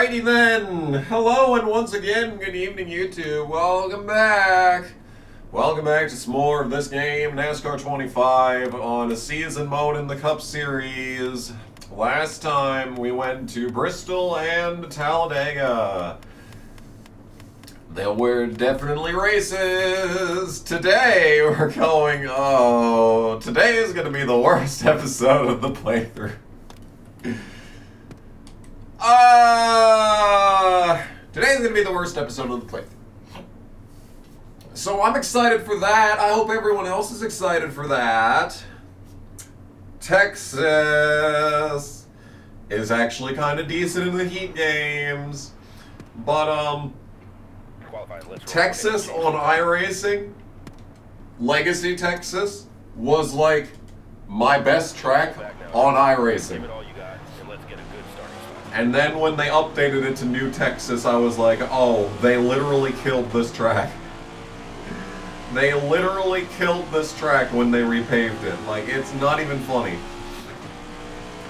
Alrighty then. Hello and once again, good evening YouTube. Welcome back. Welcome back to some more of this game, NASCAR 25 on a season mode in the Cup Series. Last time we went to Bristol and Talladega. There were definitely races. Today we're going, today is going to be the worst episode of the playthrough. Today's going to be the worst episode of the playthrough. So I'm excited for that. I hope everyone else is excited for that. Texas is actually kind of decent in the heat games. But, Texas on iRacing, Legacy Texas, was like my best track on iRacing. And then when they updated it to New Texas, I was like, oh, they literally killed this track. They literally killed this track when they repaved it. Like, it's not even funny.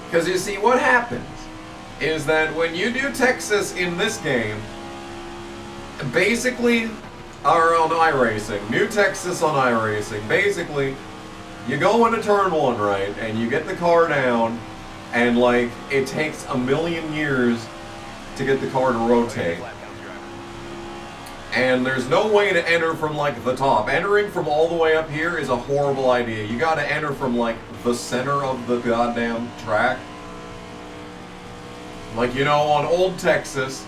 Because you see, what happens is that when you do Texas in this game, basically, or on iRacing, New Texas on iRacing, basically, you go into turn one, right, and you get the car down, and like, it takes a million years to get the car to rotate. And there's no way to enter from like the top. Entering from all the way up here is a horrible idea. You gotta enter from like the center of the goddamn track. Like, you know, on old Texas,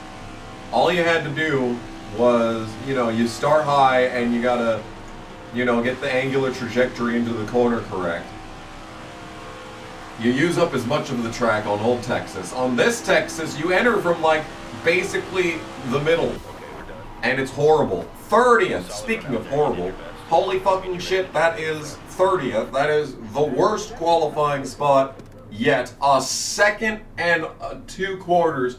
all you had to do was, you know, you start high and you gotta, you know, get the angular trajectory into the corner correct. You use up as much of the track on old Texas. On this Texas, you enter from like basically the middle. And it's horrible. 30th, speaking of horrible, holy fucking shit, that is 30th. That is the worst qualifying spot yet. A second and 2 quarters.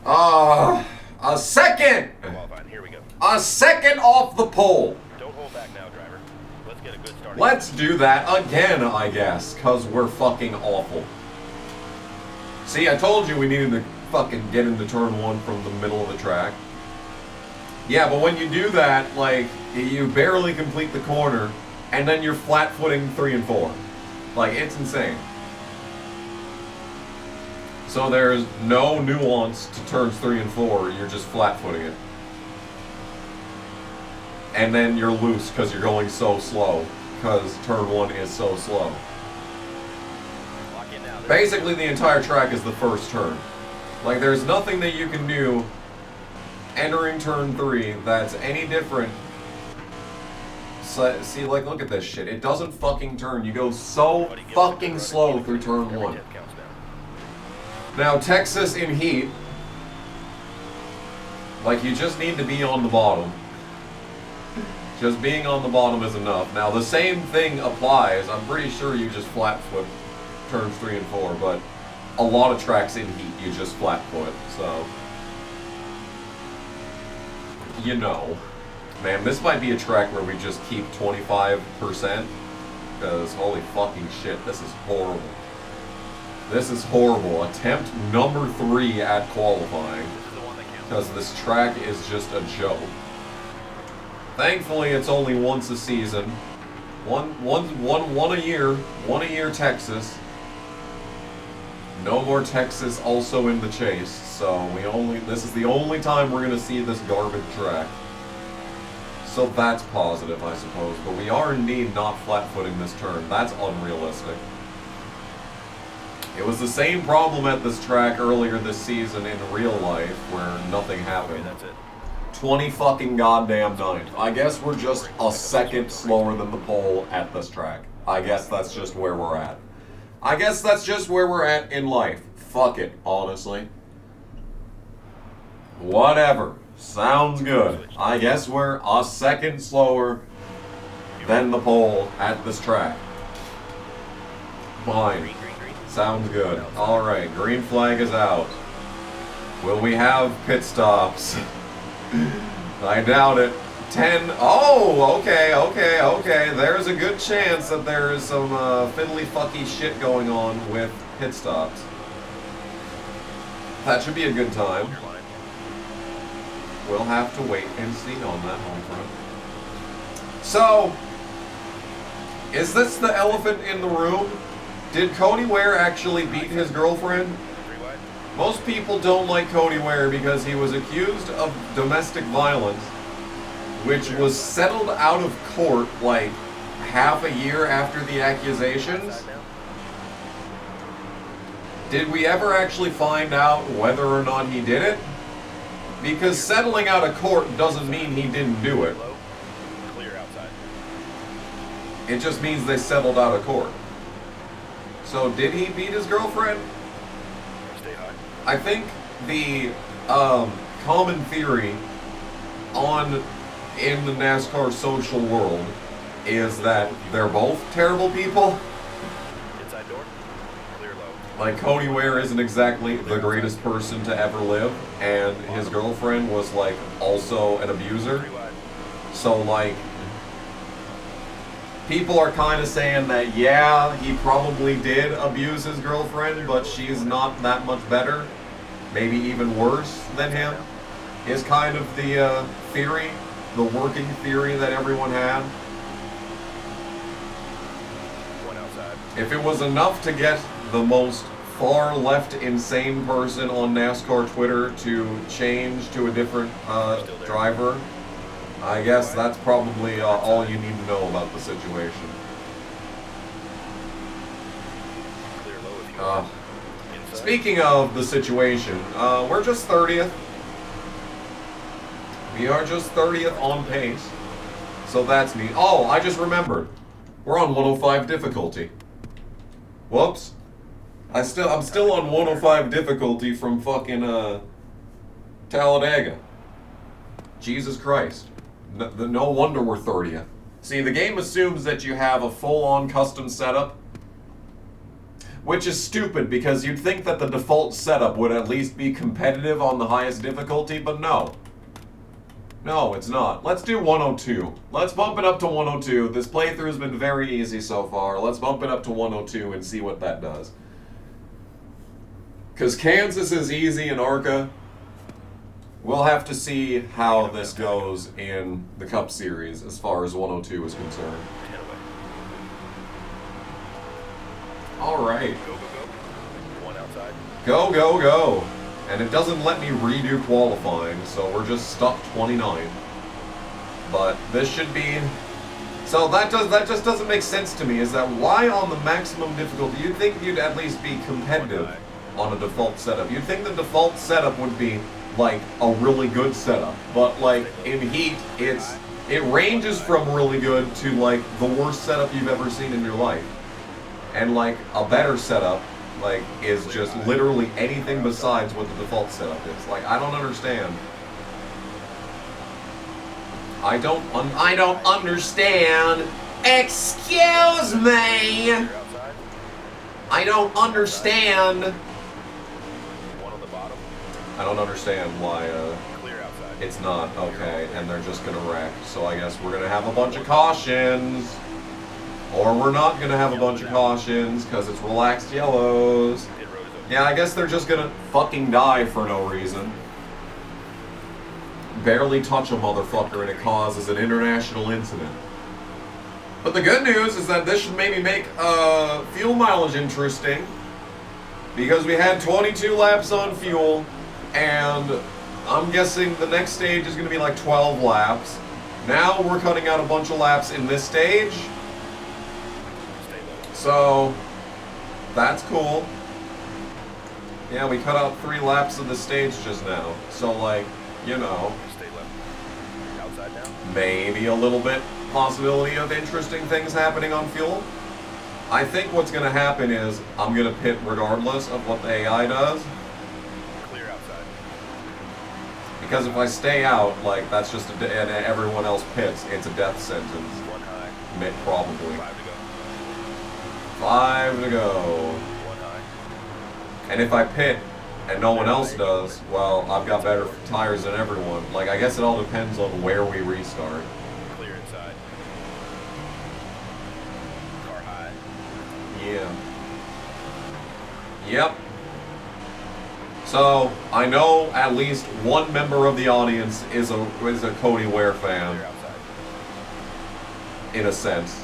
A second! A second off the pole. Don't hold back now, driver. Let's get a good start. Let's do that again, I guess, because we're fucking awful. See, I told you we needed to fucking get into turn 1 from the middle of the track. Yeah, but when you do that, like, you barely complete the corner, and then you're flat-footing 3 and 4. Like, it's insane. So there's no nuance to turns 3 and 4, you're just flat-footing it. And then you're loose because you're going so slow, because turn 1 is so slow. Basically, the entire track is the first turn. Like, there's nothing that you can do entering turn 3 that's any different. So, see, like, look at this shit. It doesn't fucking turn. You go so fucking slow through turn 1. Now, Texas in heat, like, you just need to be on the bottom. Just being on the bottom is enough. Now, the same thing applies. I'm pretty sure you just flat foot turns 3 and 4, but a lot of tracks in heat, you just flat foot, so. You know. Man, this might be a track where we just keep 25%, because holy fucking shit, this is horrible. This is horrible. Attempt number 3 at qualifying, because this track is just a joke. Thankfully, it's only once a season. One a year. One a year Texas. No more Texas also in the chase, so this is the only time we're gonna see this garbage track. So that's positive, I suppose, but we are indeed not flat-footing this turn. That's unrealistic. It was the same problem at this track earlier this season in real life, where nothing happened. That's it. 20 fucking goddamn 9th. I guess we're just a second slower than the pole at this track. I guess that's just where we're at. I guess that's just where we're at in life. Fuck it, honestly. Whatever. Sounds good. I guess we're a second slower than the pole at this track. Fine. Sounds good. Alright, green flag is out. Will we have pit stops? I doubt it. 10. Oh, okay. There's a good chance that there is some fiddly fucky shit going on with pit stops. That should be a good time. We'll have to wait and see on that home front. So, is this the elephant in the room? Did Cody Ware actually beat his girlfriend? Most people don't like Cody Ware because he was accused of domestic violence, which was settled out of court like half a year after the accusations. Did we ever actually find out whether or not he did it? Because settling out of court doesn't mean he didn't do it. It just means they settled out of court. So did he beat his girlfriend? I think the common theory in the NASCAR social world is that they're both terrible people. Like, Cody Ware isn't exactly the greatest person to ever live, and his girlfriend was, like, also an abuser. So, like, people are kind of saying that, yeah, he probably did abuse his girlfriend, but she's not that much better. Maybe even worse than him, is kind of the theory, the working theory that everyone had. If it was enough to get the most far left insane person on NASCAR Twitter to change to a different driver, I guess that's probably all you need to know about the situation. Speaking of the situation, we're just 30th. We are just 30th on pace. So that's neat. Oh, I just remembered. We're on 105 difficulty. Whoops. I'm still on 105 difficulty from fucking Talladega. Jesus Christ. No wonder we're 30th. See, the game assumes that you have a full-on custom setup, which is stupid because you'd think that the default setup would at least be competitive on the highest difficulty, but no. No, it's not. Let's do 102. Let's bump it up to 102. This playthrough has been very easy so far. Let's bump it up to 102 and see what that does. Because Kansas is easy in ARCA. We'll have to see how this goes in the Cup Series as far as 102 is concerned. All right. Go, go, go. And it doesn't let me redo qualifying, so we're just stuck 29. But this should be... So that just doesn't make sense to me, is that why on the maximum difficulty? You'd think you'd at least be competitive on a default setup. You'd think the default setup would be like a really good setup, but like in Heat, it ranges from really good to like the worst setup you've ever seen in your life. And like a better setup like is just literally anything besides what the default setup is. Like, I don't understand. I don't understand. Excuse me. I don't understand. I don't understand why it's not okay, and they're just gonna wreck. So I guess we're gonna have a bunch of cautions. Or we're not going to have a bunch of cautions because it's relaxed yellows. Yeah, I guess they're just going to fucking die for no reason. Barely touch a motherfucker and it causes an international incident. But the good news is that this should maybe make fuel mileage interesting. Because we had 22 laps on fuel, and I'm guessing the next stage is going to be like 12 laps. Now we're cutting out a bunch of laps in this stage. So, that's cool. Yeah, we cut out 3 laps of the stage just now. So, like, you know, maybe a little bit possibility of interesting things happening on fuel. I think what's going to happen is I'm going to pit regardless of what the AI does. Because if I stay out, like, that's just and everyone else pits, it's a death sentence. Probably. 5 to go. And if I pit and no one else does, well, I've got better tires than everyone. Like, I guess it all depends on where we restart. Clear inside. Car high. Yeah. Yep. So, I know at least one member of the audience is a Cody Ware fan, Clear outside. in a sense,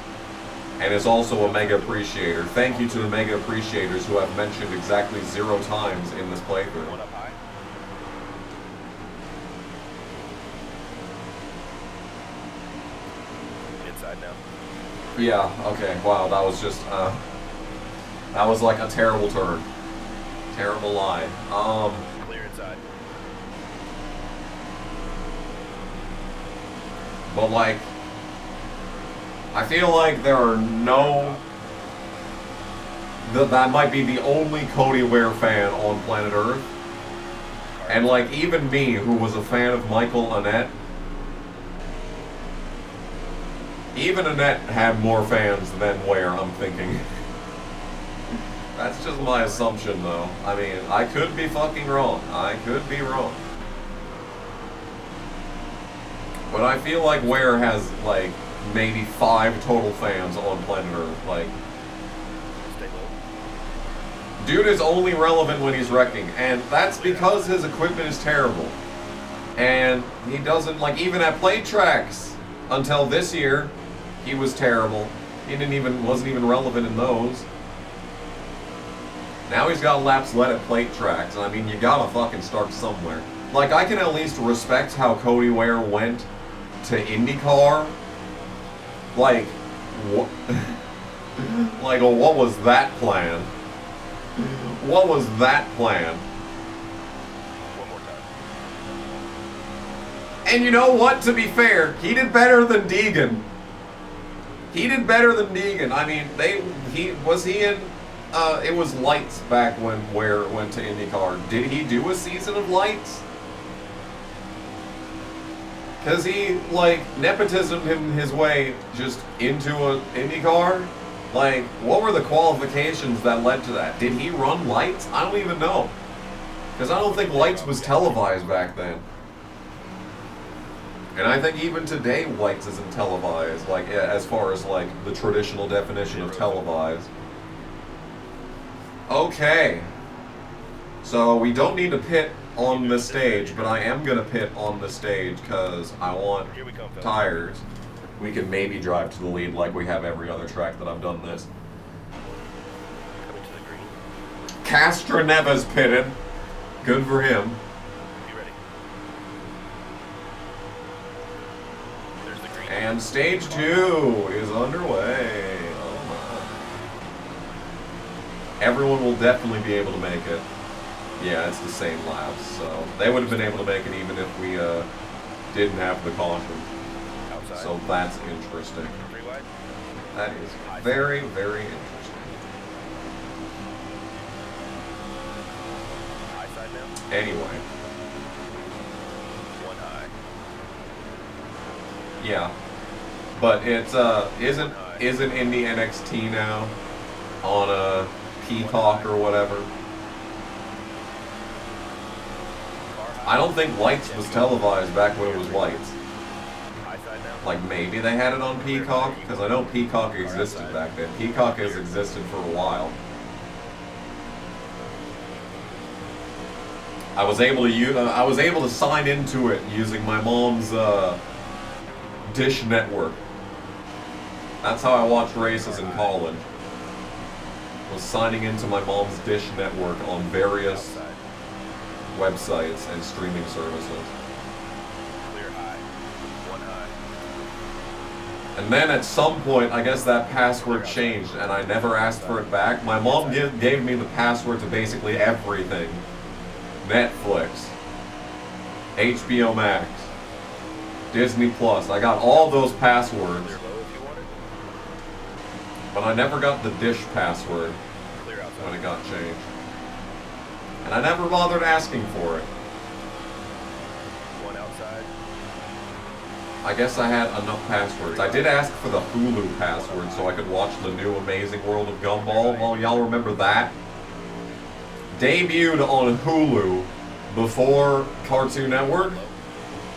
and is also a mega appreciator. Thank you to the mega appreciators who have mentioned exactly 0 times in this playthrough. One up high. Inside now. Yeah, okay, wow, that was just, that was like a terrible turn. Terrible lie. Clear inside. But like, I feel like there are no, that might be the only Cody Ware fan on planet Earth. And like, even me, who was a fan of Michael Annette, even Annette had more fans than Ware, I'm thinking. That's just my assumption, though. I mean, I could be fucking wrong. I could be wrong. But I feel like Ware has, like, maybe 5 total fans on planet Earth. Like, Stay low. dude is only relevant when he's wrecking, and that's because his equipment is terrible. And he doesn't, like, even at play tracks, until this year, he was terrible. He wasn't even relevant in those. Now he's got laps led at plate tracks, and I mean, you gotta fucking start somewhere. Like, I can at least respect how Cody Ware went to IndyCar. Like, what? Like, what was that plan? What was that plan? One more time. And you know what? To be fair, he did better than Deegan. He did better than Deegan. I mean, was he in? It was Lights back when Ware went to IndyCar. Did he do a season of Lights? Because he, like, nepotismed him his way just into a IndyCar? Like, what were the qualifications that led to that? Did he run Lights? I don't even know. Because I don't think Lights was televised back then. And I think even today, Lights isn't televised, like, as far as, like, the traditional definition of televised. Okay. So, we don't need to pit on the stage, but I am going to pit on the stage because I want Here we come, fellas. tires. We can maybe drive to the lead like we have every other track that I've done this. Coming to the green. Castroneva's pitted. Good for him. Be ready. There's the green. And stage 2 is underway. Oh my. Everyone will definitely be able to make it. Yeah, it's the same laps, so they would have been able to make it even if we didn't have the caution. Outside. So that's interesting. 3 wide. That is very, very interesting. High side now. Anyway, 1 high. yeah. But it's isn't Indy NXT now on a Peacock or whatever? I don't think Lights was televised back when it was Lights. High side now. Like, maybe they had it on Peacock? Because I know Peacock existed back then. Peacock has existed for a while. I was able to sign into it using my mom's Dish network. That's how I watched races in college. Was signing into my mom's Dish network on various Outside. websites and streaming services. Clear high. 1 high. And then at some point, I guess that password changed and I never asked for it back. My mom gave me the password to basically everything. Netflix, HBO Max, Disney Plus. I got all those passwords, Clear low if you want it. but I never got the Dish password Clear outside. when it got changed. And I never bothered asking for it. 1 outside. I guess I had enough passwords. I did ask for the Hulu password so I could watch the new Amazing World of Gumball. Well, y'all remember that? Debuted on Hulu before Cartoon Network,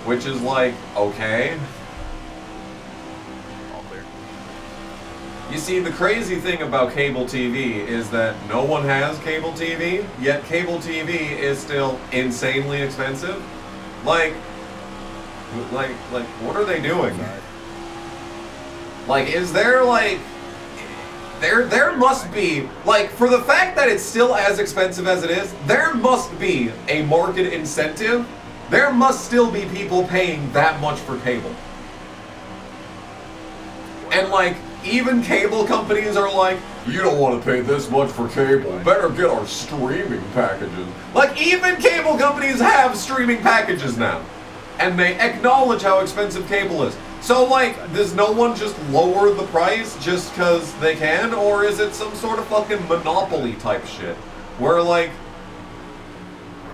which is like, okay. All clear. You see, the crazy thing about cable TV is that no one has cable TV, yet cable TV is still insanely expensive. Like, what are they doing? Like, is there, like, there must be, like, for the fact that it's still as expensive as it is, there must be a market incentive. There must still be people paying that much for cable. And, like, even cable companies are like, you don't want to pay this much for cable, better get our streaming packages. Like, even cable companies have streaming packages now. And they acknowledge how expensive cable is. So, like, does no one just lower the price just because they can? Or is it some sort of fucking monopoly type shit? Where, like,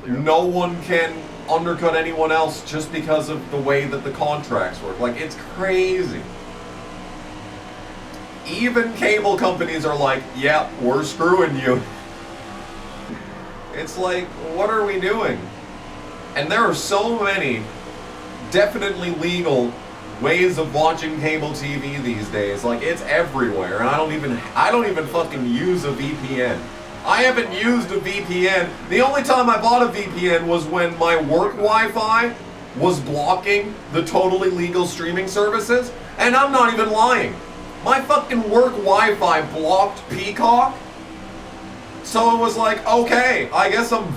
no one can undercut anyone else just because of the way that the contracts work. Like, it's crazy. Even cable companies are like, yeah, we're screwing you. It's like, what are we doing? And there are so many definitely legal ways of watching cable TV these days. Like, it's everywhere, and I don't even fucking use a VPN. I haven't used a VPN. The only time I bought a VPN was when my work Wi-Fi was blocking the totally legal streaming services, and I'm not even lying. My fucking work Wi-Fi blocked Peacock, so it was like, okay, I guess I'm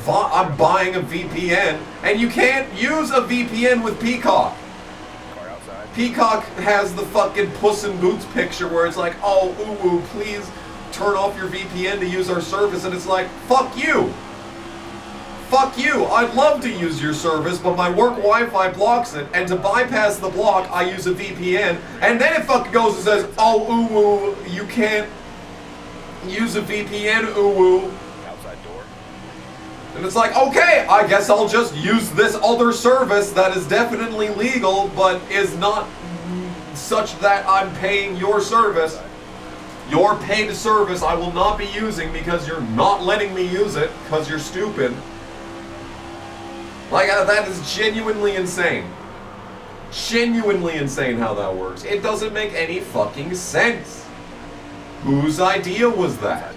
buying a VPN, and you can't use a VPN with Peacock. Peacock has the fucking Puss in Boots picture where it's like, oh, ooh, please turn off your VPN to use our service, and it's like, fuck you. Fuck you, I'd love to use your service, but my work Wi-Fi blocks it, and to bypass the block, I use a VPN, and then it fucking goes and says, oh, ooh, you can't use a VPN, ooh. Outside door. And it's like, okay, I guess I'll just use this other service that is definitely legal, but is not such that I'm paying your service. Your paid service I will not be using because you're not letting me use it because you're stupid. Like, that is genuinely insane. Genuinely insane how that works. It doesn't make any fucking sense. Whose idea was that?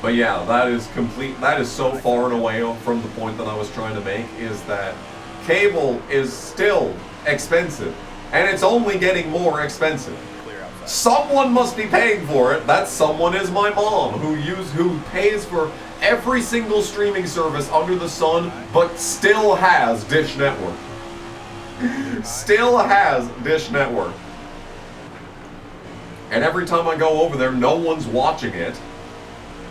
But yeah, that is so far and away from the point that I was trying to make, is that cable is still expensive. And it's only getting more expensive. Someone must be paying for it. That someone is my mom, who pays for every single streaming service under the sun, but still has Dish Network. Still has Dish Network. And every time I go over there, no one's watching it.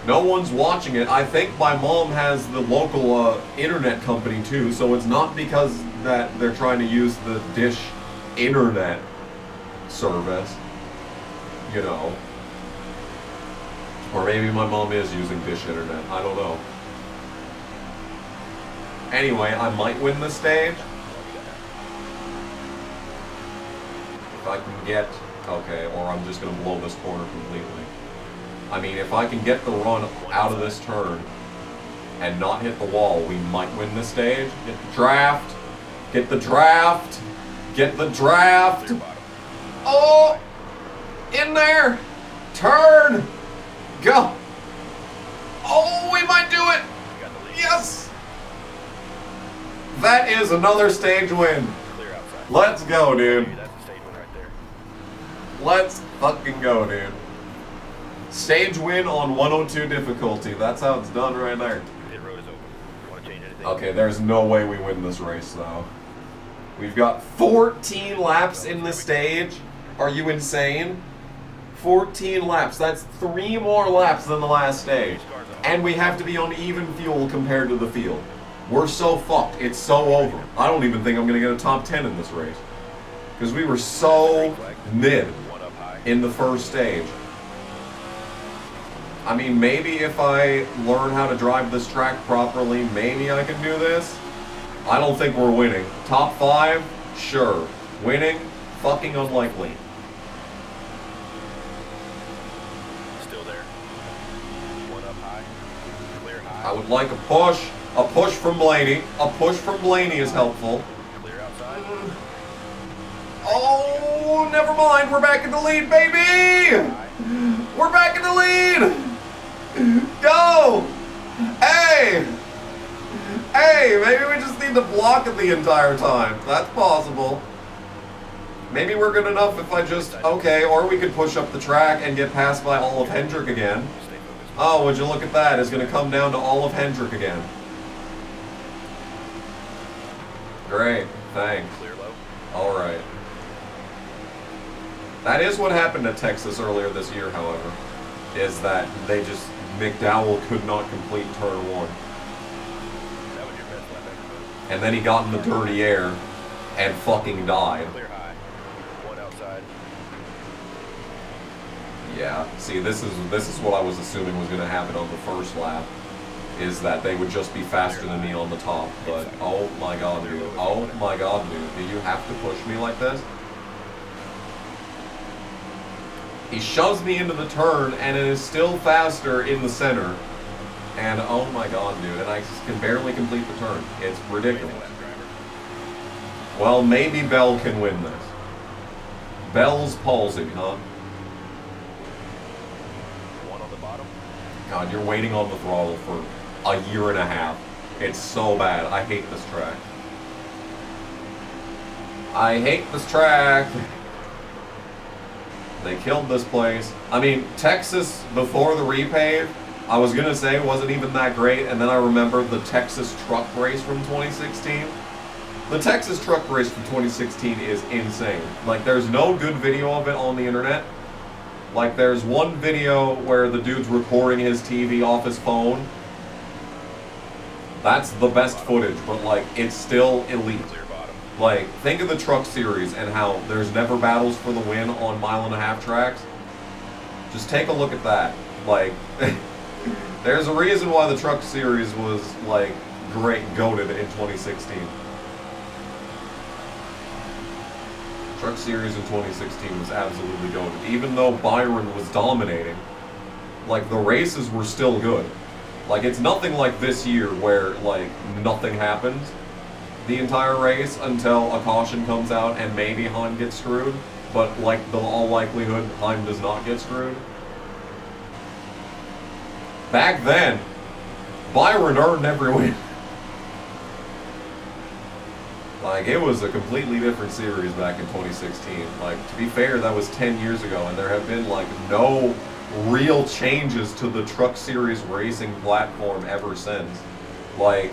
No one's watching it. I think my mom has the local internet company too, so it's not because that they're trying to use the Dish internet service, you know. Or maybe my mom is using Dish internet, I don't know. Anyway, I might win the stage. If I can get, okay, or I'm just gonna blow this corner completely. I mean, if I can get the run out of this turn and not hit the wall, we might win this stage. Get the draft. Get the draft. Get the draft. Oh! In there! Turn! Go! Oh, we might do it! Yes! That is another stage win. Let's go, dude. Let's fucking go, dude. Stage win on 102 difficulty. That's how it's done right there. Okay, there's no way we win this race, though. We've got 14 laps in the stage. Are you insane? 14 laps. That's 3 more laps than the last stage. And we have to be on even fuel compared to the field. We're so fucked. It's so over. I don't even think I'm going to get a top 10 in this race. Because we were so mid in the first stage. I mean, maybe if I learn how to drive this track properly, maybe I can do this. I don't think we're winning. Top 5? Sure. Winning? Fucking unlikely. Still there. One up high. Clear high. I would like a push. A push from Blaney. A push from Blaney is helpful. Clear outside. Oh, never mind. We're back in the lead, baby. We're back in the lead. Go. Hey. Hey, maybe we just need to block it the entire time. That's possible. Maybe we're good enough if I just, okay, or we could push up the track and get passed by all of Hendrick again. Oh, would you look at that? It's going to come down to all of Hendrick again. Great, thanks. Alright. That is what happened at Texas earlier this year, however, is that they just, McDowell could not complete turn 1. And then he got in the dirty air and fucking died. Yeah, see, this is what I was assuming was going to happen on the first lap, is that they would just be faster than me on the top. But oh my god, dude, oh my god, dude, do you have to push me like this? He shoves me into the turn, and it is still faster in the center. And oh my god, dude, and I just can barely complete the turn. It's ridiculous. Well, maybe Bell can win this. Bell's palsy, huh? God, you're waiting on the throttle for a year and a half. It's so bad. I hate this track. I hate this track. They killed this place. I mean, Texas before the repave, I was gonna say wasn't even that great, and then I remembered the Texas truck race from 2016. The Texas truck race from 2016 is insane. Like, there's no good video of it on the internet. Like, there's one video where the dude's recording his TV off his phone. That's the best footage, but, like, it's still elite. Like, think of the truck series and how there's never battles for the win on 1.5-mile tracks. Just take a look at that. Like, there's a reason why the truck series was, like, great, goated in 2016. Truck series in 2016 was absolutely goated. Even though Byron was dominating, like, the races were still good. Like, it's nothing like this year where, like, nothing happens the entire race until a caution comes out and maybe Heim gets screwed. But, like, the all likelihood, Heim does not get screwed. Back then, Byron earned every win. Like, it was a completely different series back in 2016. Like, to be fair, that was 10 years ago, and there have been, like, no real changes to the truck series racing platform ever since. Like,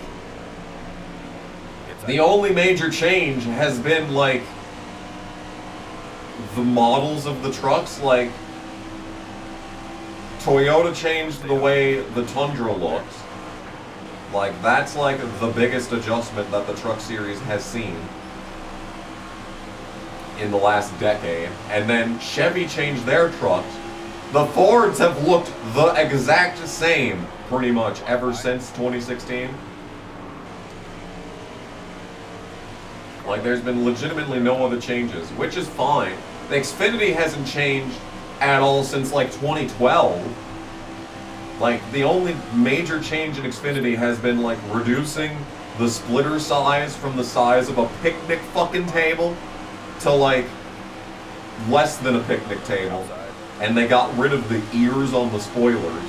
the only major change has been, like, the models of the trucks. Like, Toyota changed the way the Tundra looks. Like, that's, like, the biggest adjustment that the truck series has seen in the last decade. And then Chevy changed their trucks. The Fords have looked the exact same, pretty much, ever since 2016. Like, there's been legitimately no other changes, which is fine. The Xfinity hasn't changed at all since, like, 2012. Like, the only major change in Xfinity has been, like, reducing the splitter size from the size of a picnic fucking table to, like, less than a picnic table. And they got rid of the ears on the spoilers.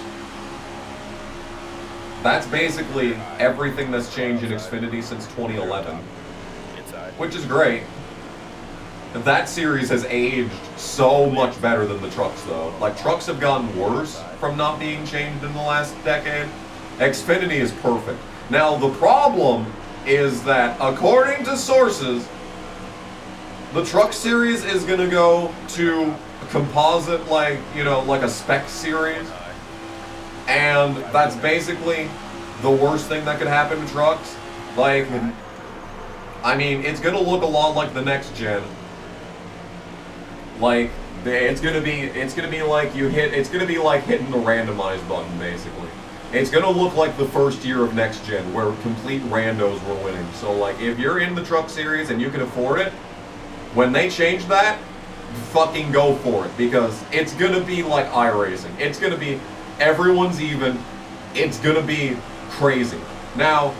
That's basically everything that's changed in Xfinity since 2011. Which is great. That series has aged so much better than the trucks, though. Like, trucks have gotten worse from not being changed in the last decade. Xfinity is perfect. Now, the problem is that, according to sources, the truck series is going to go to a composite, like, you know, like a spec series. And that's basically the worst thing that could happen to trucks. Like, I mean, it's going to look a lot like the next gen. Like, it's gonna be like it's gonna be like hitting the randomize button, basically. It's gonna look like the first year of next gen, where complete randos were winning. So, like, if you're in the truck series and you can afford it, when they change that, fucking go for it, because it's gonna be like iRacing. It's gonna be everyone's even. It's gonna be crazy. Now,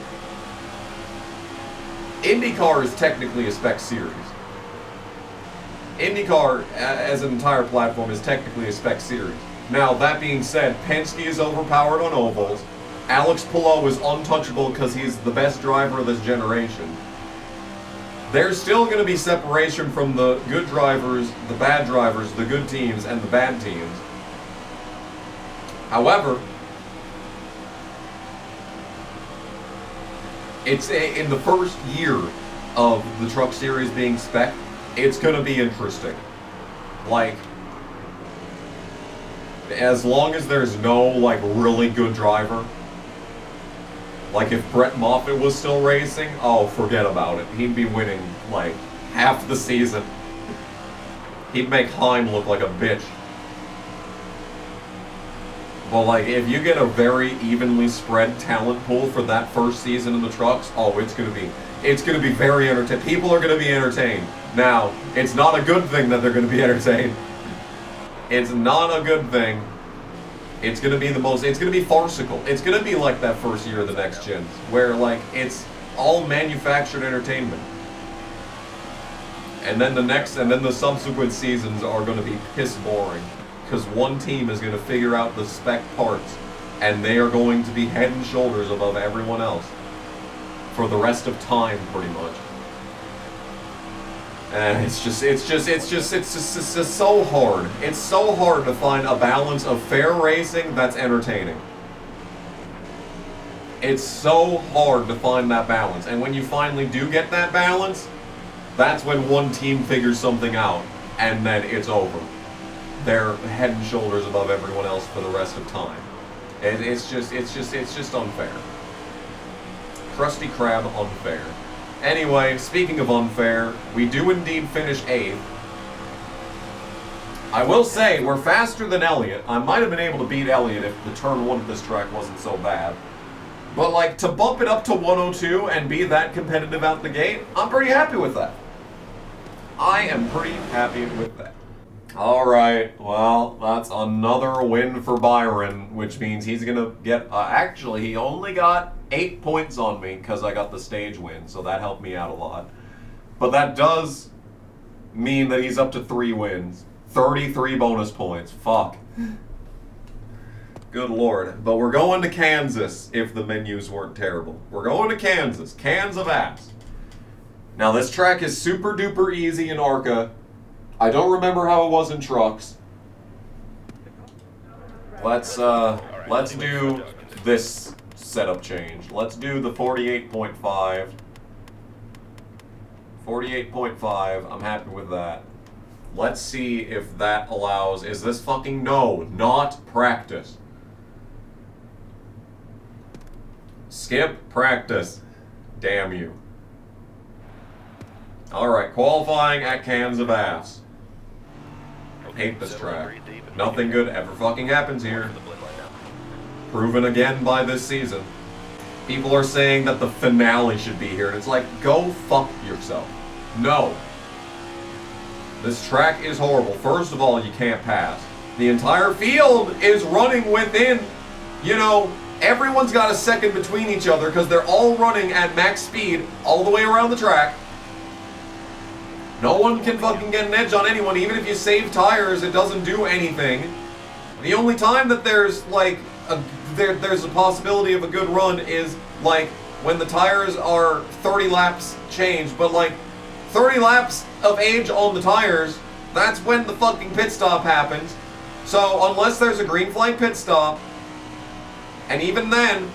IndyCar is technically a spec series. IndyCar, as an entire platform, is technically a spec series. Now, that being said, Penske is overpowered on ovals. Alex Palou is untouchable because he's the best driver of this generation. There's still going to be separation from the good drivers, the bad drivers, the good teams, and the bad teams. However, it's in the first year of the truck series being spec, it's going to be interesting. Like, as long as there's no, like, really good driver, like if Brett Moffitt was still racing, oh, forget about it. He'd be winning, like, half the season. He'd make Heim look like a bitch. But, like, if you get a very evenly spread talent pool for that first season in the trucks, oh, it's gonna be very entertaining. People are gonna be entertained. Now, it's not a good thing that they're gonna be entertained. It's not a good thing. It's gonna be farcical. It's gonna be like that first year of the next gens, where, like, it's all manufactured entertainment. And then the subsequent seasons are gonna be piss boring. Because one team is going to figure out the spec parts, and they are going to be head and shoulders above everyone else for the rest of time, pretty much. And it's just so hard. It's so hard to find a balance of fair racing that's entertaining. It's so hard to find that balance, and when you finally do get that balance, that's when one team figures something out, and then it's over. They're head and shoulders above everyone else for the rest of time. And it's just unfair. Krusty Krab unfair. Anyway, speaking of unfair, we do indeed finish 8th. I will say, we're faster than Elliott. I might have been able to beat Elliott if the turn 1 of this track wasn't so bad. But, like, to bump it up to 102 and be that competitive out the gate, I'm pretty happy with that. I am pretty happy with that. Alright, well, that's another win for Byron, which means he's going to get, actually, he only got 8 points on me because I got the stage win, so that helped me out a lot. But that does mean that he's up to 3 wins. 33 bonus points. Fuck. Good lord. But we're going to Kansas if the menus weren't terrible. We're going to Kansas. Cans of apps. Now, this track is super duper easy in ARCA. I don't remember how it was in trucks. Let's do this setup change. Let's do the 48.5. 48.5, I'm happy with that. Let's see if that allows, is this fucking, no, not practice. Skip practice. Damn you. Alright, qualifying at Cans of Ass. Hate this track. Nothing good ever fucking happens here. Proven again by this season. People are saying that the finale should be here, and it's like, go fuck yourself. No. This track is horrible. First of all, you can't pass. The entire field is running within, you know, everyone's got a second between each other because they're all running at max speed all the way around the track. No one can fucking get an edge on anyone. Even if you save tires, it doesn't do anything. The only time that there's, like, there's a possibility of a good run is, like, when the tires are 30 laps changed, but, like, 30 laps of age on the tires, that's when the fucking pit stop happens. So, unless there's a green flag pit stop, and even then,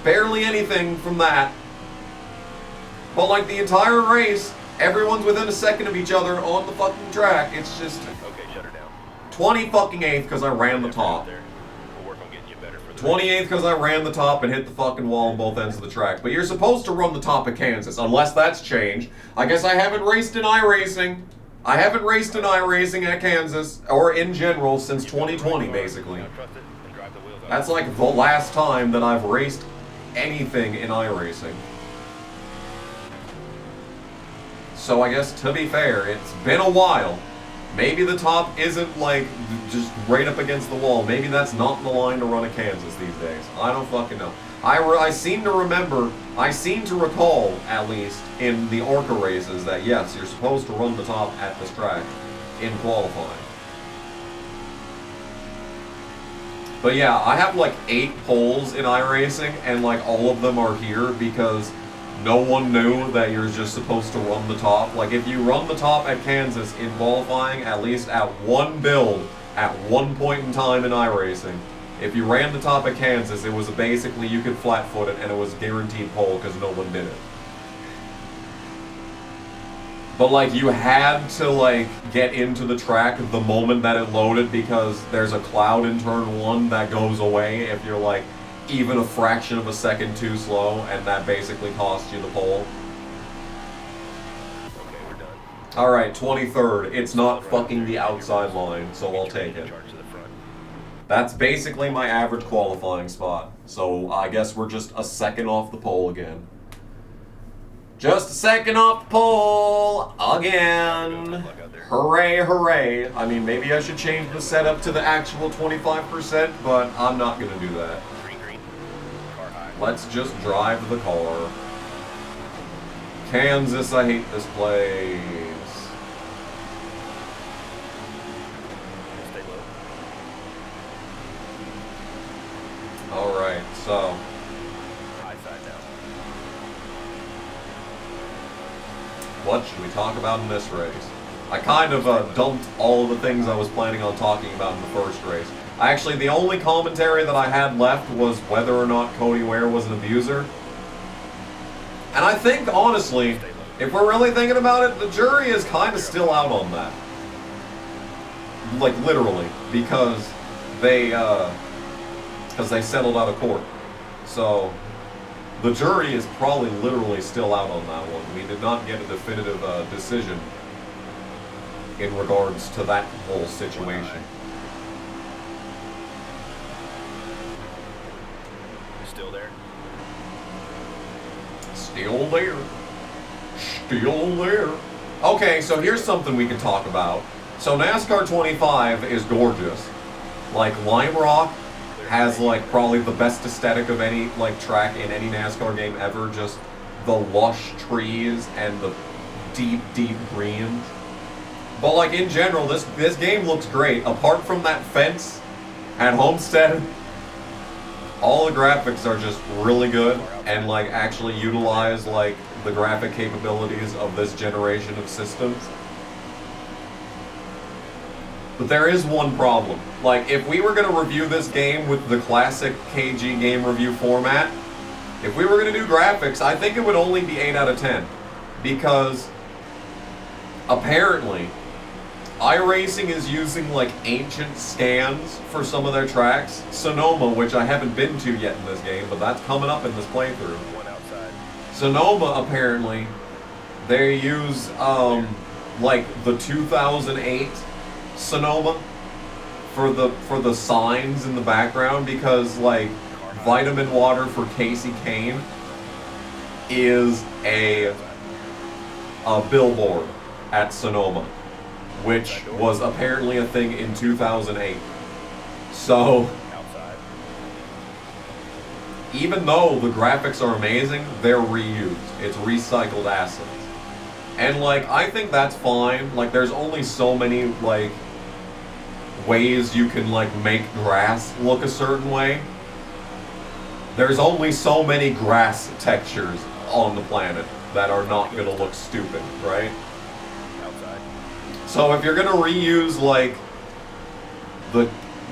barely anything from that. But, like, the entire race, everyone's within a second of each other on the fucking track. It's just... Okay, shut her down. 20 fucking 8th because I ran the top. We'll work on getting you better for the 28th because I ran the top and hit the fucking wall on both ends of the track. But you're supposed to run the top at Kansas, unless that's changed. I guess I haven't raced in iRacing. I haven't raced in iRacing at Kansas, or in general, since 2020, basically. That's like the last time that I've raced anything in iRacing. So I guess, to be fair, it's been a while. Maybe the top isn't, like, just right up against the wall. Maybe that's not the line to run at Kansas these days. I don't fucking know. I seem to remember, I seem to recall, at least, in the Orca races, that yes, you're supposed to run the top at this track in qualifying. But yeah, I have like 8 poles in iRacing, and like all of them are here because no one knew that you're just supposed to run the top. Like if you run the top at Kansas in qualifying, at least at one build, at one point in time in iRacing, if you ran the top at Kansas, it was basically you could flat foot it and it was guaranteed pole because no one did it. But like you had to like get into the track the moment that it loaded because there's a cloud in turn 1 that goes away if you're like even a fraction of a second too slow, and that basically costs you the pole. Okay, we're done. Alright, 23rd. It's not fucking the outside line, so I'll take it. That's basically my average qualifying spot. So I guess we're just a second off the pole again. Just a second off the pole again. Hooray, hooray. I mean, maybe I should change the setup to the actual 25%, but I'm not going to do that. Let's just drive the car. Kansas, I hate this place. Alright, so. What should we talk about in this race? I kind of dumped all of the things I was planning on talking about in the first race. Actually, the only commentary that I had left was whether or not Cody Ware was an abuser. And I think, honestly, if we're really thinking about it, the jury is kind of still out on that. Like, literally, because they settled out of court. So, the jury is probably literally still out on that one. We did not get a definitive decision in regards to that whole situation. Still there? Still there. Still there. Okay, so here's something we can talk about. So NASCAR 25 is gorgeous. Like, Lime Rock has like probably the best aesthetic of any like track in any NASCAR game ever. Just the lush trees and the deep, deep greens. But like in general, this game looks great. Apart from that fence at Homestead, all the graphics are just really good and like actually utilize like the graphic capabilities of this generation of systems. But there is one problem. Like, if we were going to review this game with the classic KG game review format, if we were going to do graphics, I think it would only be 8 out of 10. Because, apparently, iRacing is using, like, ancient scans for some of their tracks. Sonoma, which I haven't been to yet in this game, but that's coming up in this playthrough. One outside. Sonoma, apparently, they use, like, the 2008 Sonoma for the signs in the background, because like Vitamin Water for Casey Kane is a billboard at Sonoma, which was apparently a thing in 2008. So even though the graphics are amazing, they're reused. It's recycled assets. And like, I think that's fine. Like, there's only so many like ways you can like make grass look a certain way. There's only so many grass textures on the planet that are not gonna look stupid, right? Outside. So if you're gonna reuse like the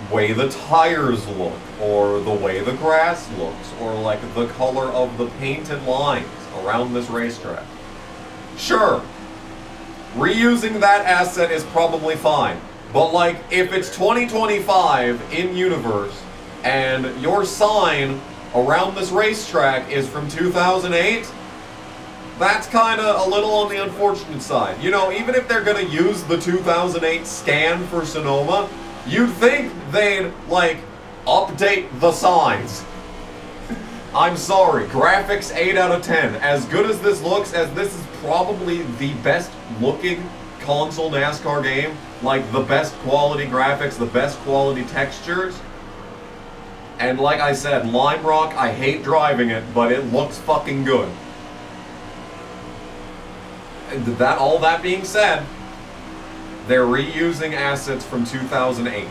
way the tires look, or the way the grass looks, or like the color of the painted lines around this racetrack, sure, reusing that asset is probably fine. But like, if it's 2025 in universe and your sign around this racetrack is from 2008, that's kind of a little on the unfortunate side. You know, even if they're gonna use the 2008 scan for Sonoma, you'd think they'd like update the signs. I'm sorry, graphics 8 out of 10. As good as this looks, as this is probably the best looking console NASCAR game, like the best quality graphics, the best quality textures, And like I said, Lime Rock, I hate driving it, but it looks fucking good. And all that being said, they're reusing assets from 2008.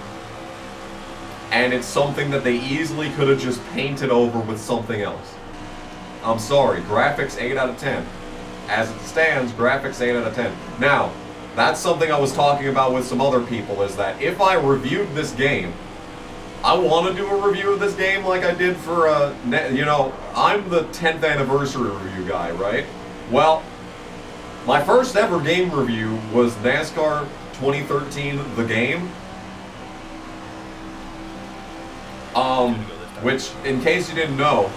And it's something that they easily could have just painted over with something else. I'm sorry, graphics 8 out of 10. As it stands, graphics 8 out of 10. Now, that's something I was talking about with some other people, is that if I reviewed this game, I want to do a review of this game like I did for, you know, I'm the 10th anniversary review guy, right? Well, my first ever game review was NASCAR 2013, the game. Which, in case you didn't know,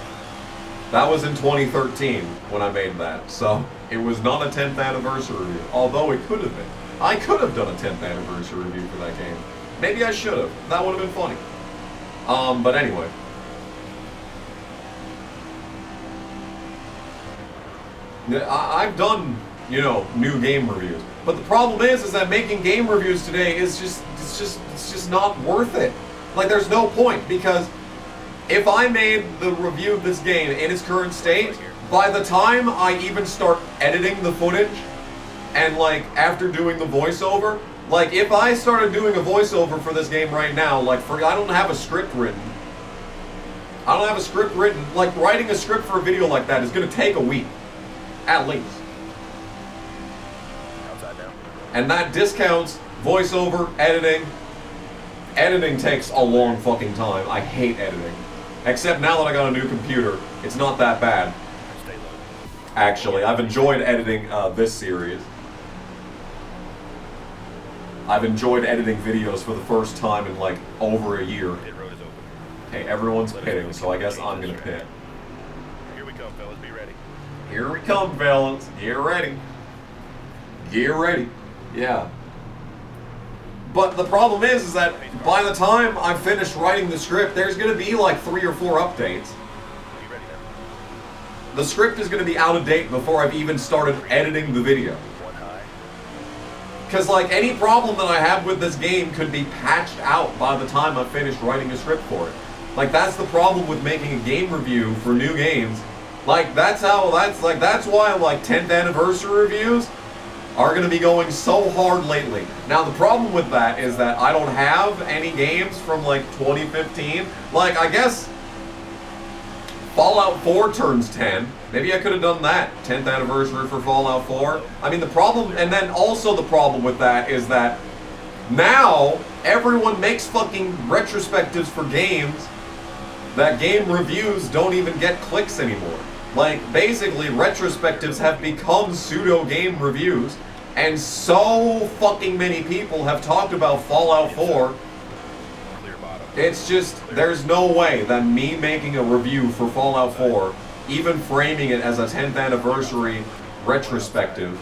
that was in 2013 when I made that. So, it was not a 10th anniversary review, although it could have been. I could have done a 10th anniversary review for that game. Maybe I should have. That would have been funny. But anyway. I've done, you know, new game reviews. But the problem is that making game reviews today is it's just not worth it. Like, there's no point, because if I made the review of this game in its current state, by the time I even start editing the footage, and like, after doing the voiceover, like, if I started doing a voiceover for this game right now, like, I don't have a script written. I don't have a script written. Like, writing a script for a video like that is going to take a week. At least. Outside now. And that discounts voiceover, editing. Editing takes a long fucking time. I hate editing. Except now that I got a new computer, it's not that bad. Stay low. Actually, I've enjoyed editing this series. I've enjoyed editing videos for the first time in like over a year. Pit road is open. Okay, everyone's pitting, so I guess I'm gonna pit. Here we come, fellas. Be ready. Here we come, fellas. Get ready. Get ready. Yeah. But the problem is that by the time I finish writing the script, there's going to be like 3 or 4 updates. Be ready now. The script is going to be out of date before I've even started editing the video. One high. Because like any problem that I have with this game could be patched out by the time I've finished writing a script for it. Like, that's the problem with making a game review for new games. Like, that's why like 10th anniversary reviews are going to be going so hard lately. Now, the problem with that is that I don't have any games from, like, 2015. Like, I guess Fallout 4 turns 10. Maybe I could have done that. 10th anniversary for Fallout 4. I mean, the problem, and then also the problem with that is that now everyone makes fucking retrospectives for games that game reviews don't even get clicks anymore. Like, basically, retrospectives have become pseudo-game reviews, and so fucking many people have talked about Fallout 4. Clear bottom. It's just, there's no way that me making a review for Fallout 4, even framing it as a 10th anniversary retrospective,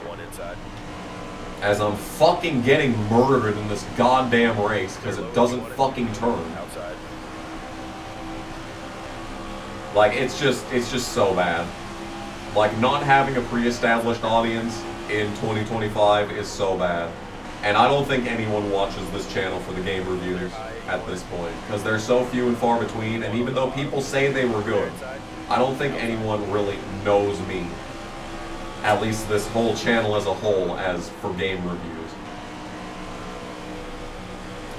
One inside. as I'm fucking getting murdered in this goddamn race because it doesn't fucking turn. Outside. Like, it's just so bad. Like, not having a pre-established audience in 2025 is so bad. And I don't think anyone watches this channel for the game reviews at this point, because they're so few and far between, and even though people say they were good, I don't think anyone really knows me. At least this whole channel as a whole, as for game reviews.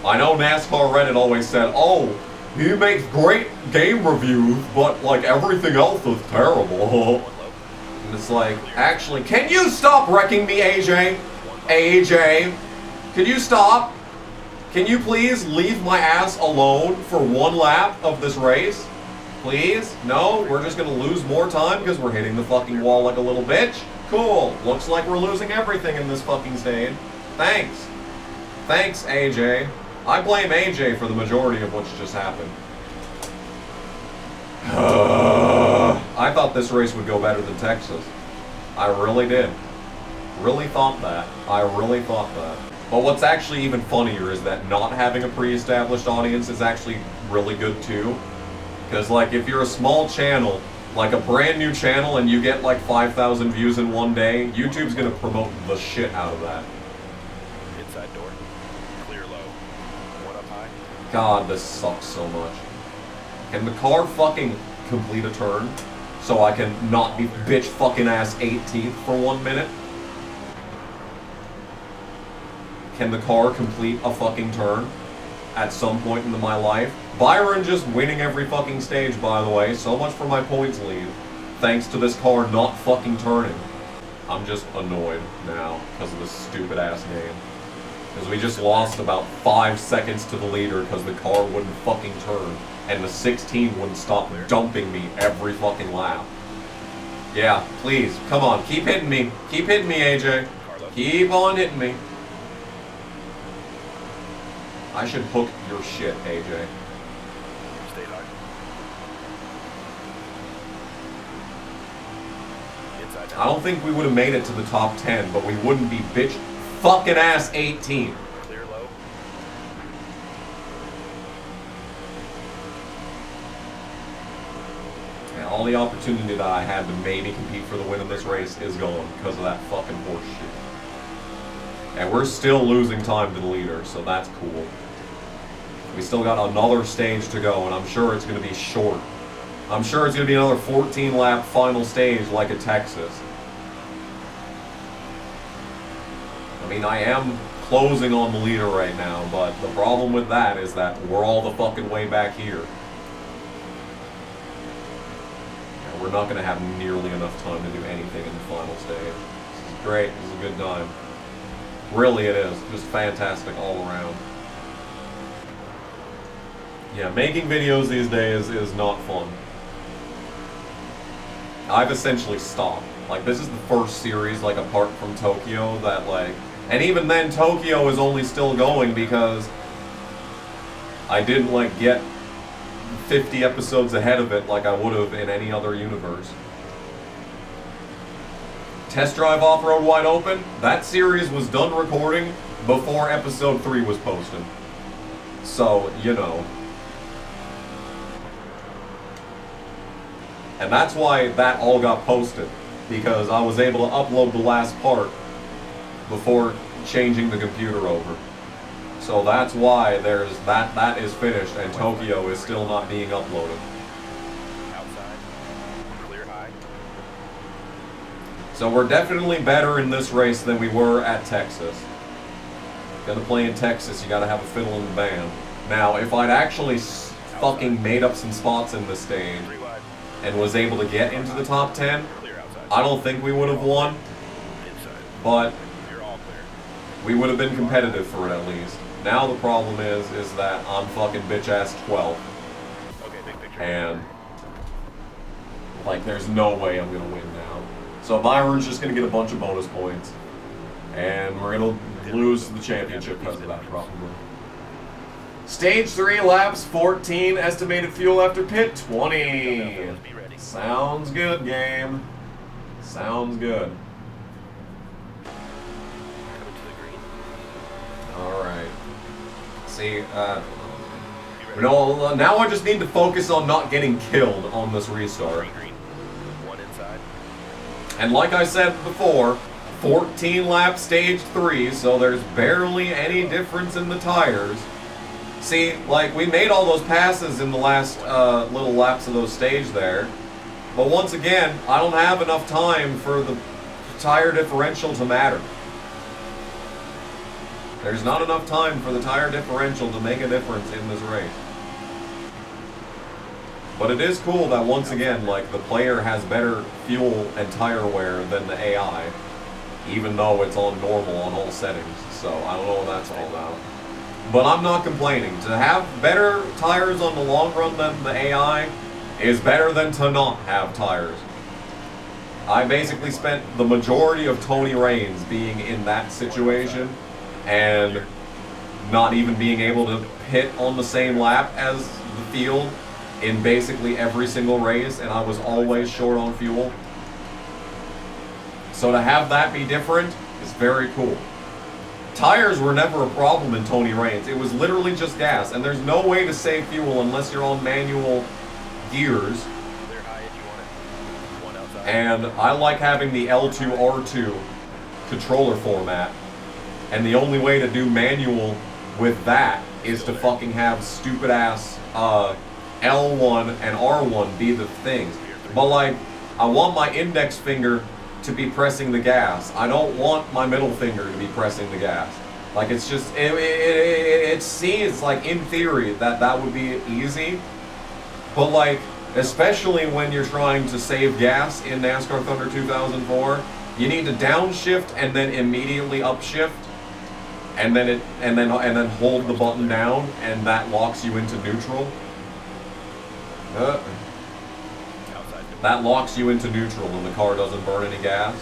I know NASCAR Reddit always said, oh, he makes great game reviews, but like everything else is terrible. And it's like, actually, can you stop wrecking me, AJ? AJ, can you stop? Can you please leave my ass alone for one lap of this race? Please? No? We're just gonna lose more time because we're hitting the fucking wall like a little bitch? Cool. Looks like we're losing everything in this fucking stage. Thanks. Thanks, AJ. I blame AJ for the majority of what's just happened. I thought this race would go better than Texas. I really did. Really thought that. I really thought that. But what's actually even funnier is that not having a pre-established audience is actually really good too. Because like if you're a small channel, like a brand new channel, and you get like 5,000 views in one day, YouTube's gonna promote the shit out of that. Inside door. Clear low. One up high. God, this sucks so much. Can the car fucking complete a turn so I can not be bitch fucking ass 18th for 1 minute? Can the car complete a fucking turn at some point in my life? Byron just winning every fucking stage, by the way. So much for my points lead. Thanks to this car not fucking turning. I'm just annoyed now because of this stupid ass game. Because we just lost about 5 seconds to the leader because the car wouldn't fucking turn. And the 16 wouldn't stop dumping me every fucking lap. Yeah, please, come on, keep hitting me. Keep hitting me, AJ. Keep on hitting me. I should hook your shit, AJ. Stay high. Inside down. I don't think we would have made it to the top 10, but we wouldn't be bitch fucking ass 18. Clear low. And all the opportunity that I had to maybe compete for the win in this race is gone because of that fucking horse shit. And we're still losing time to the leader, so that's cool. We still got another stage to go, and I'm sure it's going to be short. I'm sure it's going to be another 14-lap final stage like at Texas. I mean, I am closing on the leader right now, but the problem with that is that we're all the fucking way back here. And we're not going to have nearly enough time to do anything in the final stage. This is great. This is a good time. Really it is. Just fantastic all around. Yeah, making videos these days is not fun. I've essentially stopped. Like, this is the first series, like, apart from Tokyo, that, like... And even then, Tokyo is only still going because I didn't, like, get 50 episodes ahead of it like I would have in any other universe. Test Drive Off-Road Wide Open, that series was done recording before episode 3 was posted. So, you know... And that's why that all got posted, because I was able to upload the last part before changing the computer over. So that's why there's that is finished and Tokyo is still not being uploaded. Outside. Clear high. So we're definitely better in this race than we were at Texas. Gonna play in Texas, you gotta have a fiddle in the band. Now, if I'd actually fucking made up some spots in this stage, and was able to get into the top 10, I don't think we would have won, but we would have been competitive for it at least. Now the problem is that I'm fucking bitch-ass 12, and like there's no way I'm gonna win now. So Byron's just gonna get a bunch of bonus points, and we're gonna lose the championship because of that probably. Stage 3, laps 14, estimated fuel after pit 20. Sounds good, game. Sounds good. Alright. See, no, now I just need to focus on not getting killed on this restart. And like I said before, 14 lap stage 3, so there's barely any difference in the tires. See, like, we made all those passes in the last little laps of those stages there. But once again, I don't have enough time for the tire differential to matter. There's not enough time for the tire differential to make a difference in this race. But it is cool that once again, like, the player has better fuel and tire wear than the AI, even though it's on normal on all settings. So I don't know what that's all about. But I'm not complaining. To have better tires on the long run than the AI is better than to not have tires. I basically spent the majority of Tony Raines being in that situation and not even being able to hit on the same lap as the field in basically every single race, and I was always short on fuel. So to have that be different is very cool. Tires were never a problem in Tony Raines. It was literally just gas, and there's no way to save fuel unless you're on manual gears. And I like having the L2 R2 controller format, and the only way to do manual with that is to fucking have stupid ass L1 and R1 be the things. But like, I want my index finger to be pressing the gas. I don't want my middle finger to be pressing the gas. Like, it's just, it seems like in theory that would be easy. But like, especially when you're trying to save gas in NASCAR Thunder 2004, you need to downshift and then immediately upshift, and then hold the button down, and that locks you into neutral. That locks you into neutral and the car doesn't burn any gas.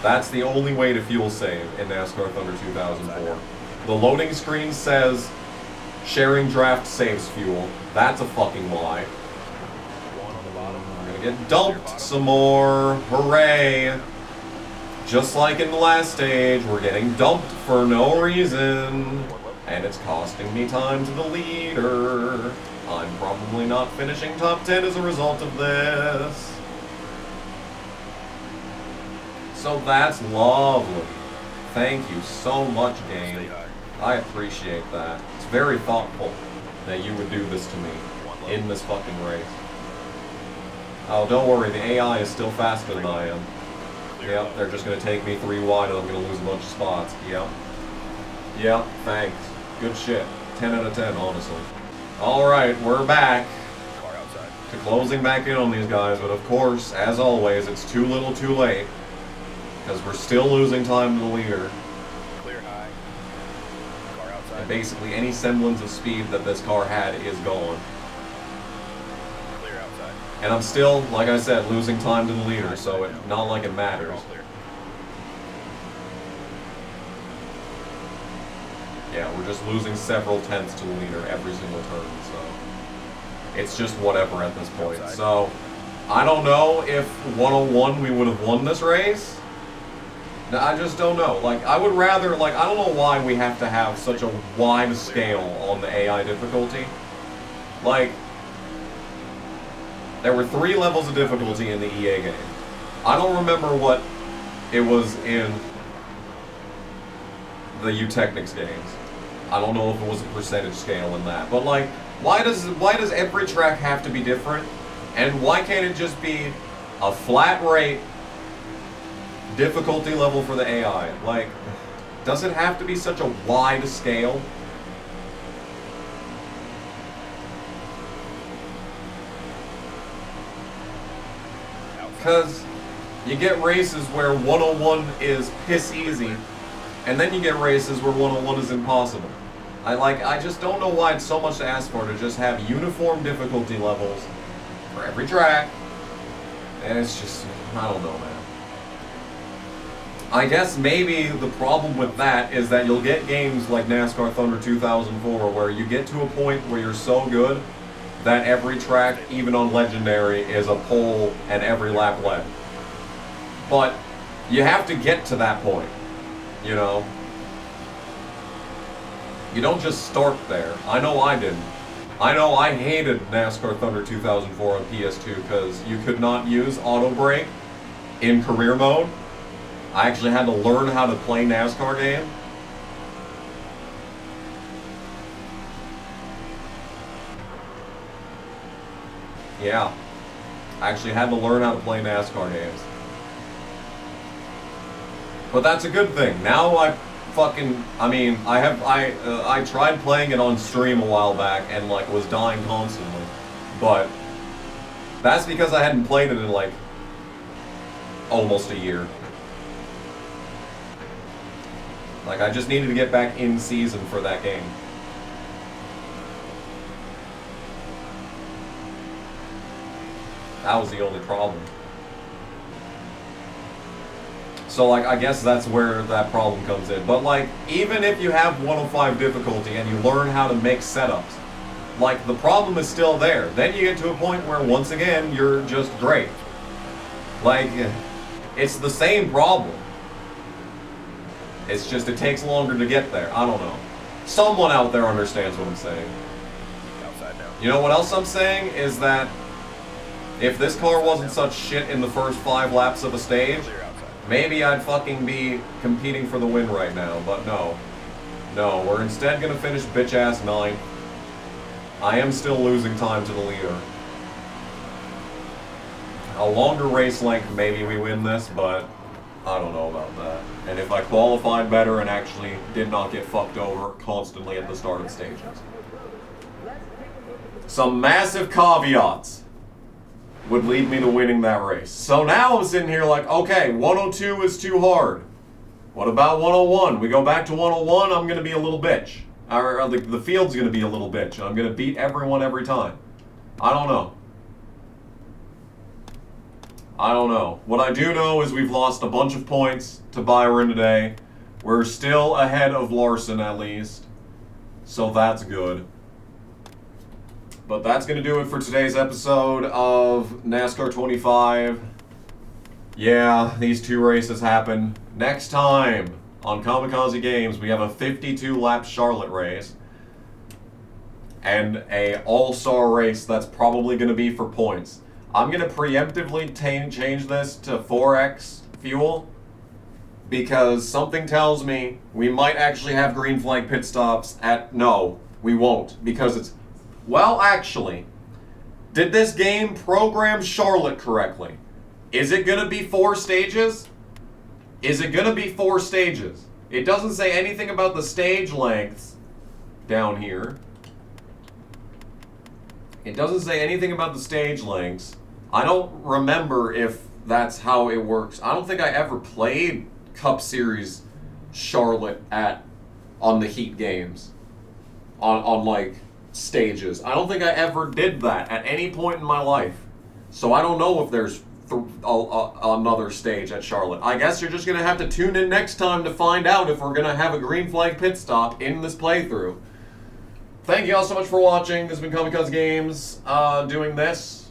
That's the only way to fuel save in NASCAR Thunder 2004. The loading screen says sharing draft saves fuel. That's a fucking lie. We're gonna get dumped some more. Hooray! Just like in the last stage, we're getting dumped for no reason. And it's costing me time to the leader. I'm probably not finishing top 10 as a result of this. So that's lovely. Thank you so much, game. I appreciate that. It's very thoughtful that you would do this to me in this fucking race. Oh, don't worry, the AI is still faster than I am. Yep, they're just going to take me 3 wide and I'm going to lose a bunch of spots. Yep. Yep, thanks. Good shit. 10 out of 10, honestly. Alright, we're back to closing back in on these guys, but of course, as always, it's too little too late, because we're still losing time to the leader. And basically any semblance of speed that this car had is gone. And I'm still, like I said, losing time to the leader, so it's not like it matters. Yeah, we're just losing several tenths to the leader every single turn, so it's just whatever at this point. So, I don't know if 101 we would have won this race. I just don't know. Like, I would rather, like, I don't know why we have to have such a wide scale on the AI difficulty. Like, there were 3 levels of difficulty in the EA game. I don't remember what it was in the Eutechnics games. I don't know if it was a percentage scale in that, but like, why does every track have to be different? And why can't it just be a flat rate difficulty level for the AI? Like, does it have to be such a wide scale? Because you get races where 101 is piss easy, and then you get races where 101 is impossible. I just don't know why it's so much to ask for to just have uniform difficulty levels for every track. And it's just, I don't know, man. I guess maybe the problem with that is that you'll get games like NASCAR Thunder 2004 where you get to a point where you're so good that every track, even on Legendary, is a pole and every lap led. But you have to get to that point, you know? You don't just start there. I know I didn't. I know I hated NASCAR Thunder 2004 on PS2 because you could not use auto brake in career mode. I actually had to learn how to play NASCAR game. Yeah. I actually had to learn how to play NASCAR games. But that's a good thing. Now I tried playing it on stream a while back and like was dying constantly. But that's because I hadn't played it in like almost a year. Like, I just needed to get back in season for that game. That was the only problem. So, like, I guess that's where that problem comes in. But, like, even if you have 105 difficulty and you learn how to make setups, like, the problem is still there. Then you get to a point where, once again, you're just great. Like, it's the same problem. It's just, it takes longer to get there. I don't know. Someone out there understands what I'm saying. You know what else I'm saying? Is that if this car wasn't such shit in the first 5 laps of a stage, maybe I'd fucking be competing for the win right now, but no. No, we're instead gonna finish bitch-ass 9th. I am still losing time to the leader. A longer race length, maybe we win this, but I don't know about that. And if I qualified better and actually did not get fucked over constantly at the start of stages. Some massive caveats would lead me to winning that race. So now I'm sitting here like, okay, 102 is too hard. What about 101? We go back to 101, I'm going to be a little bitch. Or the field's going to be a little bitch. And I'm going to beat everyone every time. I don't know. I don't know. What I do know is we've lost a bunch of points to Byron today. We're still ahead of Larson at least. So that's good. But that's going to do it for today's episode of NASCAR 25. Yeah, these two races happen. Next time on Kamikaze Games, we have a 52-lap Charlotte race. And a all-star race that's probably going to be for points. I'm going to preemptively change this to 4X fuel. Because something tells me we might actually have green flag pit stops at... No, we won't. Because it's... Well, actually, did this game program Charlotte correctly? Is it going to be 4 stages? Is it going to be 4 stages? It doesn't say anything about the stage lengths down here. It doesn't say anything about the stage lengths. I don't remember if that's how it works. I don't think I ever played Cup Series Charlotte on the Heat games. On like... stages. I don't think I ever did that at any point in my life. So I don't know if there's another stage at Charlotte. I guess you're just going to have to tune in next time to find out if we're going to have a green flag pit stop in this playthrough. Thank you all so much for watching. This has been Kamikaze Games doing this.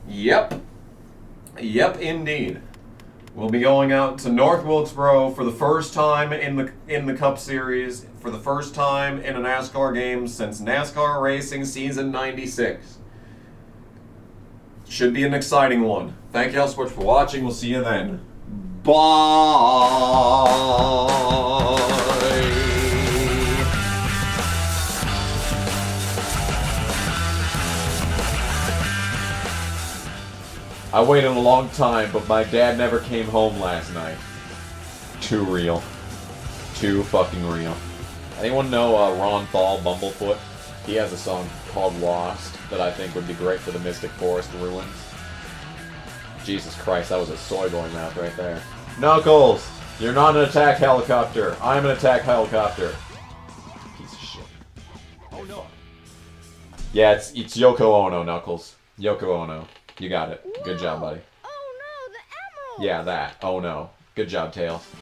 Yep. Yep, indeed. We'll be going out to North Wilkesboro for the first time in the Cup Series, for the first time in a NASCAR game since NASCAR Racing Season 96. Should be an exciting one. Thank you all so much for watching. We'll see you then. Bye! I waited a long time, but my dad never came home last night. Too real. Too fucking real. Anyone know Ron Thal, Bumblefoot? He has a song called Lost that I think would be great for the Mystic Forest ruins. Jesus Christ, that was a soy boy mouth right there. Knuckles! You're not an attack helicopter. I'm an attack helicopter. Piece of shit. Oh no. Yeah, it's Yoko Ono, Knuckles. Yoko Ono. You got it. Good job, buddy. Oh no, the emerald! Yeah, that. Oh no. Good job, Tails.